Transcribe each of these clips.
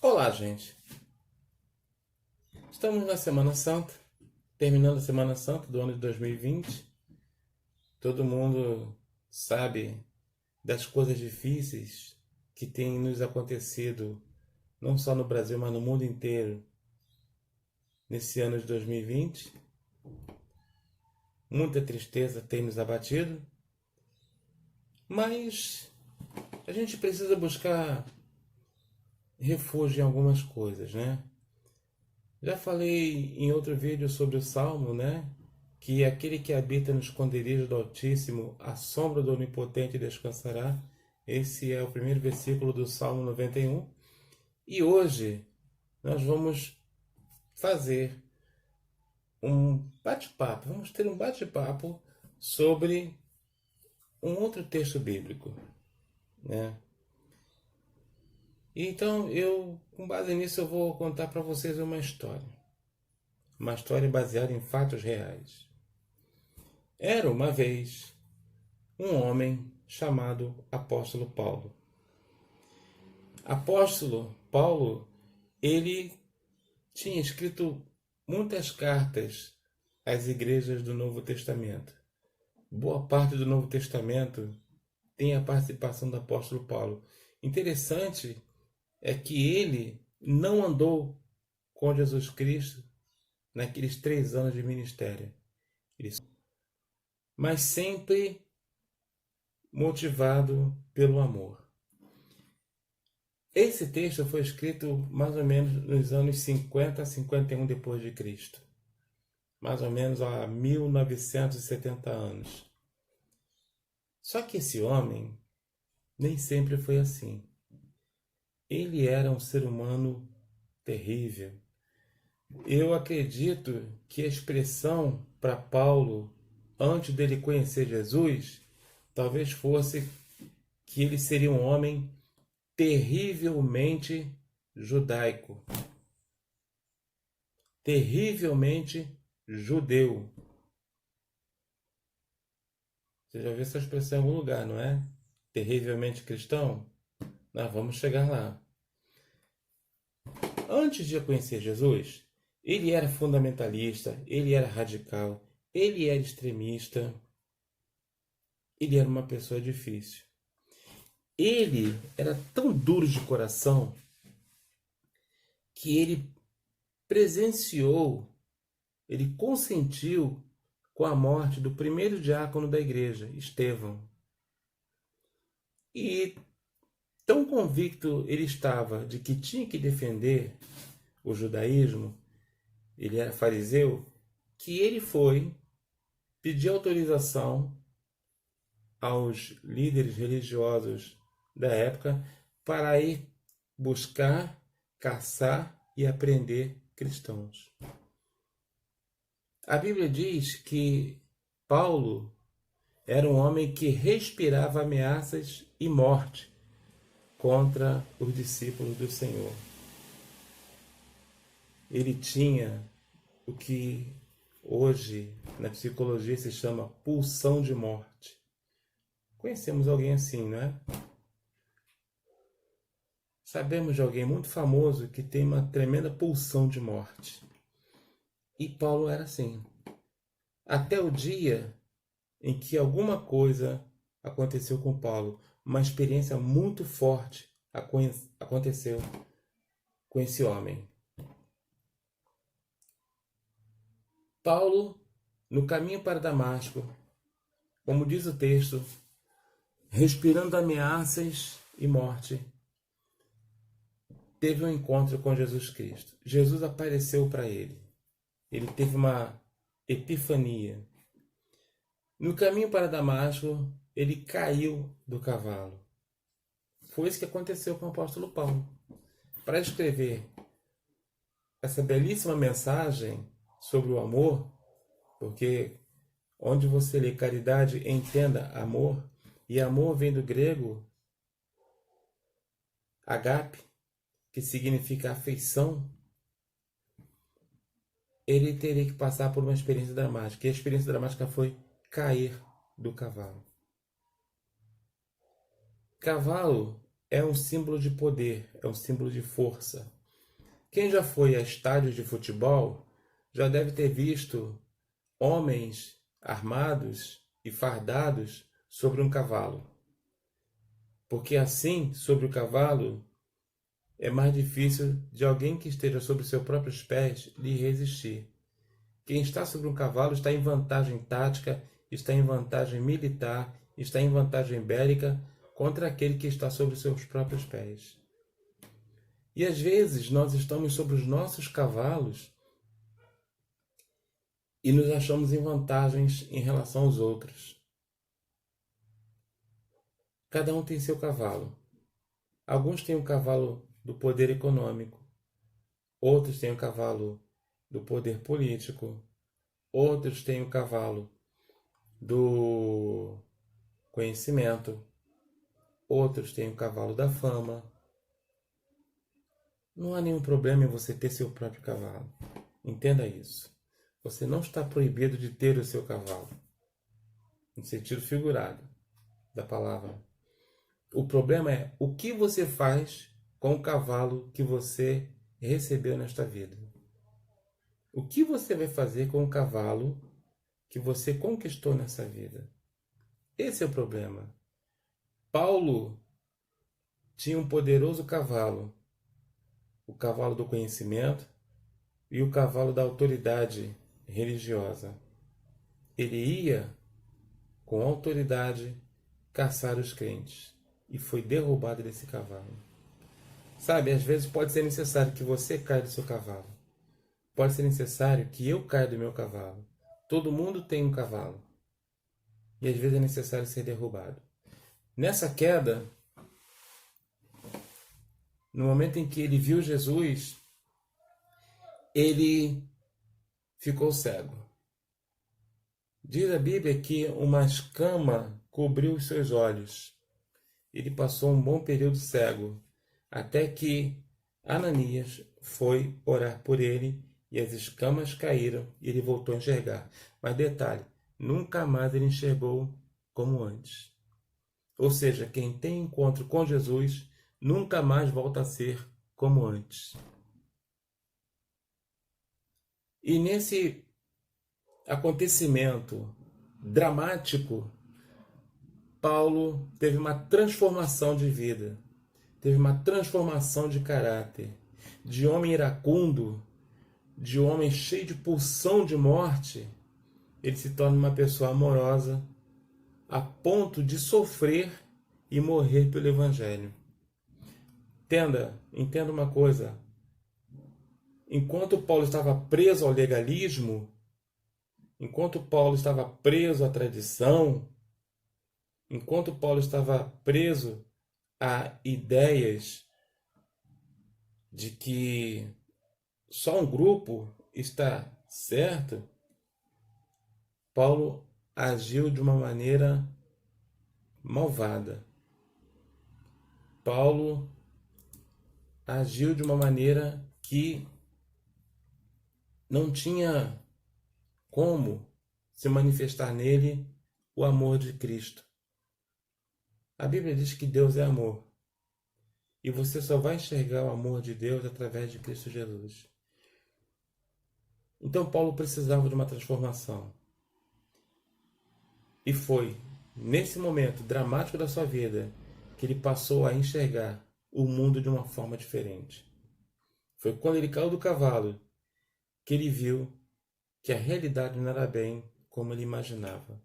Olá, gente. Estamos na Semana Santa, terminando a Semana Santa do ano de 2020. Todo mundo sabe das coisas difíceis que têm nos acontecido, não só no Brasil, mas no mundo inteiro, nesse ano de 2020. Muita tristeza tem nos abatido, mas a gente precisa buscar refúgio em algumas coisas, né? Já falei em outro vídeo sobre o Salmo, né? Que aquele que habita no esconderijo do Altíssimo, à sombra do Onipotente descansará. Esse é o primeiro versículo do Salmo 91. E hoje nós vamos fazer um bate-papo, vamos ter um bate-papo sobre um outro texto bíblico, né? Então, com base nisso, eu vou contar para vocês uma história. Uma história baseada em fatos reais. Era uma vez um homem chamado Apóstolo Paulo. Apóstolo Paulo, ele tinha escrito muitas cartas às igrejas do Novo Testamento. Boa parte do Novo Testamento tem a participação do apóstolo Paulo. Interessante é que ele não andou com Jesus Cristo naqueles 3 anos de ministério, mas sempre motivado pelo amor. Esse texto foi escrito mais ou menos nos anos 50 a 51 depois de Cristo, mais ou menos há 1970 anos. Só que esse homem nem sempre foi assim. Ele era um ser humano terrível. Eu acredito que a expressão para Paulo, antes dele conhecer Jesus, talvez fosse que ele seria um homem terrivelmente judaico, terrivelmente judeu. Você já viu essa expressão em algum lugar, não é? Terrivelmente cristão? Nós vamos chegar lá. Antes de conhecer Jesus, ele era fundamentalista, ele era radical, ele era extremista, ele era uma pessoa difícil. Ele era tão duro de coração que ele presenciou, ele consentiu com a morte do primeiro diácono da igreja, Estevão. E tão convicto ele estava de que tinha que defender o judaísmo, ele era fariseu, que ele foi pedir autorização aos líderes religiosos da época para ir buscar, caçar e apreender cristãos. A Bíblia diz que Paulo era um homem que respirava ameaças e morte contra os discípulos do Senhor. Ele tinha o que hoje na psicologia se chama pulsão de morte. Conhecemos alguém assim, não é? Sabemos de alguém muito famoso que tem uma tremenda pulsão de morte. E Paulo era assim. Até o dia em que alguma coisa aconteceu com Paulo, uma experiência muito forte aconteceu com esse homem. Paulo, no caminho para Damasco, como diz o texto, respirando ameaças e morte, teve um encontro com Jesus Cristo. Jesus apareceu para ele. Ele teve uma epifania. No caminho para Damasco, ele caiu do cavalo. Foi isso que aconteceu com o apóstolo Paulo. Para escrever essa belíssima mensagem sobre o amor, porque onde você lê caridade, entenda amor, e amor vem do grego agape, que significa afeição, ele teria que passar por uma experiência dramática. E a experiência dramática foi cair do cavalo. Cavalo é um símbolo de poder, é um símbolo de força. Quem já foi a estádios de futebol já deve ter visto homens armados e fardados sobre um cavalo. Porque assim, sobre o cavalo, é mais difícil de alguém que esteja sobre seus próprios pés lhe resistir. Quem está sobre um cavalo está em vantagem tática, está em vantagem militar, está em vantagem bélica contra aquele que está sobre seus próprios pés. E às vezes nós estamos sobre os nossos cavalos e nos achamos em vantagens em relação aos outros. Cada um tem seu cavalo. Alguns têm o cavalo do poder econômico, outros têm o cavalo do poder político, outros têm o cavalo do conhecimento, outros têm o cavalo da fama. Não há nenhum problema em você ter seu próprio cavalo. Entenda isso. Você não está proibido de ter o seu cavalo, no sentido figurado da palavra. O problema é o que você faz com o cavalo que você recebeu nesta vida. O que você vai fazer com o cavalo que você conquistou nessa vida? Esse é o problema. Paulo tinha um poderoso cavalo, o cavalo do conhecimento e o cavalo da autoridade religiosa. Ele ia, com autoridade, caçar os crentes e foi derrubado desse cavalo. Sabe, às vezes pode ser necessário que você caia do seu cavalo. Pode ser necessário que eu caia do meu cavalo. Todo mundo tem um cavalo. E às vezes é necessário ser derrubado. Nessa queda, no momento em que ele viu Jesus, ele ficou cego. Diz a Bíblia que uma escama cobriu os seus olhos. Ele passou um bom período cego, até que Ananias foi orar por ele e as escamas caíram e ele voltou a enxergar. Mas detalhe, nunca mais ele enxergou como antes. Ou seja, quem tem encontro com Jesus nunca mais volta a ser como antes. E nesse acontecimento dramático, Paulo teve uma transformação de vida, teve uma transformação de caráter, de homem iracundo, de homem cheio de pulsão de morte, ele se torna uma pessoa amorosa, a ponto de sofrer e morrer pelo Evangelho. Entenda uma coisa. Enquanto Paulo estava preso ao legalismo, enquanto Paulo estava preso à tradição, enquanto Paulo estava preso a ideias de que só um grupo está certo, Paulo agiu de uma maneira malvada. Paulo agiu de uma maneira que não tinha como se manifestar nele o amor de Cristo. A Bíblia diz que Deus é amor. E você só vai enxergar o amor de Deus através de Cristo Jesus. Então Paulo precisava de uma transformação. E foi nesse momento dramático da sua vida que ele passou a enxergar o mundo de uma forma diferente. Foi quando ele caiu do cavalo que ele viu que a realidade não era bem como ele imaginava.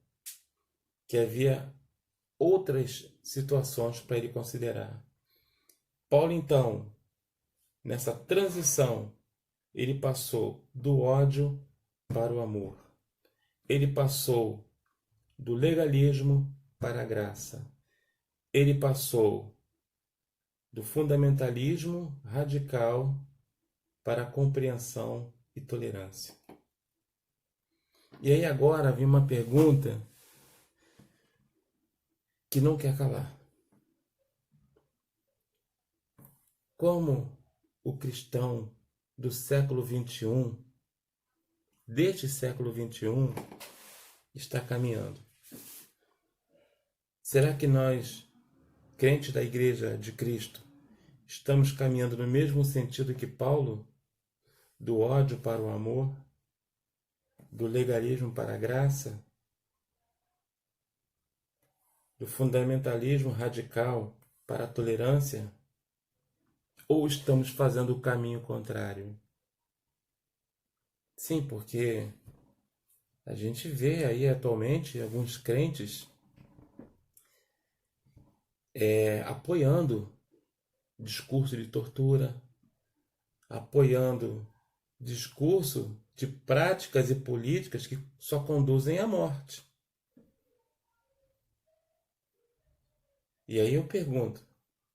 Que havia outras situações para ele considerar. Paulo, então, nessa transição, ele passou do ódio para o amor. Ele passou do legalismo para a graça. Ele passou do fundamentalismo radical para a compreensão e tolerância. E aí agora vem uma pergunta que não quer calar. Como o cristão do século XXI, deste século XXI, está caminhando? Será que nós, crentes da Igreja de Cristo, estamos caminhando no mesmo sentido que Paulo do ódio para o amor, do legalismo para a graça, do fundamentalismo radical para a tolerância, ou estamos fazendo o caminho contrário? Sim, porque a gente vê aí atualmente alguns crentes apoiando discurso de tortura, apoiando discurso de práticas e políticas que só conduzem à morte. E aí eu pergunto,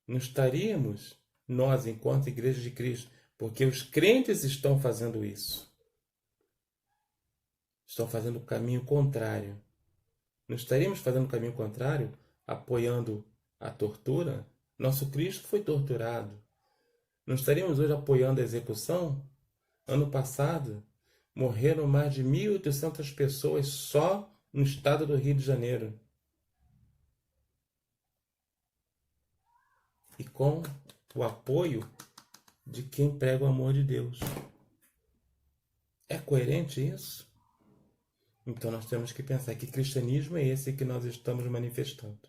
não estaríamos nós, enquanto Igreja de Cristo, porque os crentes estão fazendo isso, estão fazendo o caminho contrário, não estaríamos fazendo o caminho contrário, apoiando a tortura? Nosso Cristo foi torturado. Não estaríamos hoje apoiando a execução? Ano passado, morreram mais de 1.800 pessoas só no estado do Rio de Janeiro. E com o apoio de quem prega o amor de Deus. É coerente isso? Então nós temos que pensar que cristianismo é esse que nós estamos manifestando.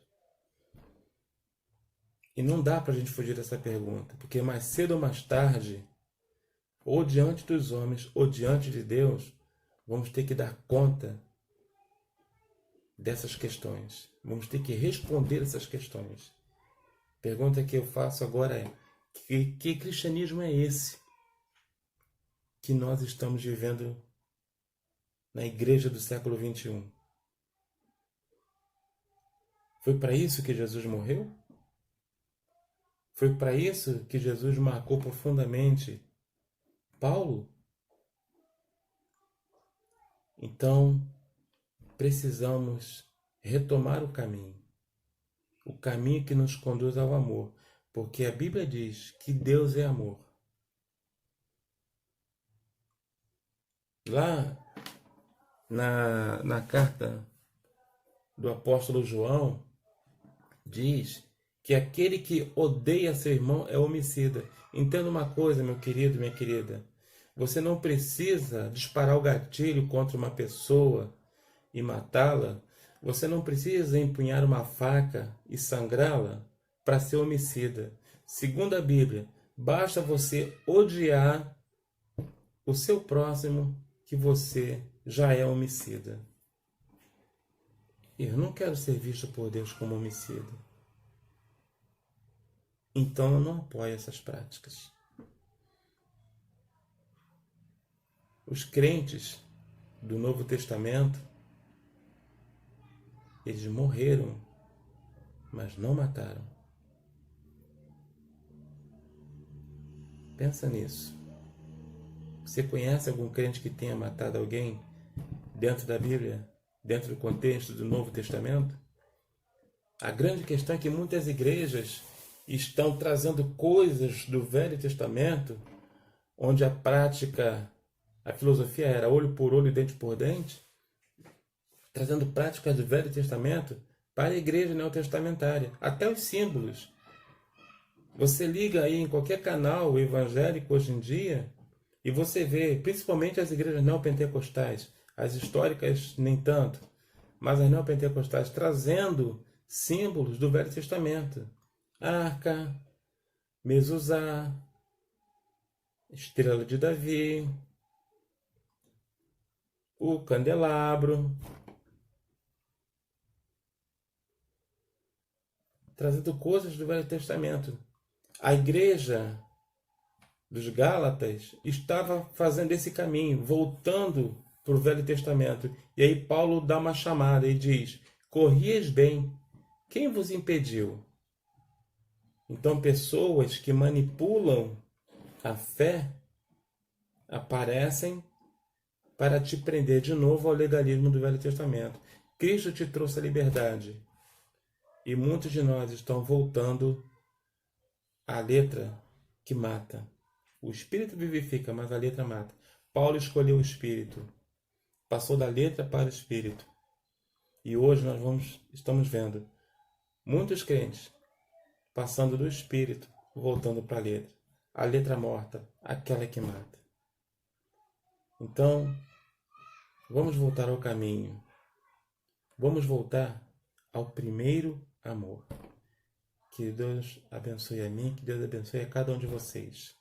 E não dá para a gente fugir dessa pergunta, porque mais cedo ou mais tarde, ou diante dos homens, ou diante de Deus, vamos ter que dar conta dessas questões. Vamos ter que responder essas questões. A pergunta que eu faço agora é: que cristianismo é esse que nós estamos vivendo na igreja do século XXI? Foi para isso que Jesus morreu? Foi para isso que Jesus marcou profundamente Paulo? Então, precisamos retomar o caminho que nos conduz ao amor, porque a Bíblia diz que Deus é amor. Lá na carta do apóstolo João, diz que aquele que odeia seu irmão é homicida. Entenda uma coisa, meu querido, minha querida. Você não precisa disparar o gatilho contra uma pessoa e matá-la. Você não precisa empunhar uma faca e sangrá-la para ser homicida. Segundo a Bíblia, basta você odiar o seu próximo que você já é homicida. Eu não quero ser visto por Deus como homicida. Então eu não apoio essas práticas. Os crentes do Novo Testamento, eles morreram, mas não mataram. Pensa nisso. Você conhece algum crente que tenha matado alguém dentro da Bíblia, dentro do contexto do Novo Testamento? A grande questão é que muitas igrejas estão trazendo coisas do Velho Testamento, onde a prática, a filosofia era olho por olho e dente por dente, trazendo práticas do Velho Testamento para a igreja neotestamentária, até os símbolos. Você liga aí em qualquer canal evangélico hoje em dia e você vê, principalmente as igrejas neopentecostais, as históricas nem tanto, mas as neopentecostais trazendo símbolos do Velho Testamento. Arca, mezuzá, estrela de Davi, o candelabro, trazendo coisas do Velho Testamento. A igreja dos Gálatas estava fazendo esse caminho, voltando para o Velho Testamento. E aí Paulo dá uma chamada e diz: corrieis bem, quem vos impediu? Então pessoas que manipulam a fé aparecem para te prender de novo ao legalismo do Velho Testamento. Cristo te trouxe a liberdade. E muitos de nós estão voltando à letra que mata. O Espírito vivifica, mas a letra mata. Paulo escolheu o Espírito. Passou da letra para o Espírito. E hoje nós estamos vendo muitos crentes passando do Espírito, voltando para a letra. A letra morta, aquela que mata. Então, vamos voltar ao caminho. Vamos voltar ao primeiro amor. Que Deus abençoe a mim, que Deus abençoe a cada um de vocês.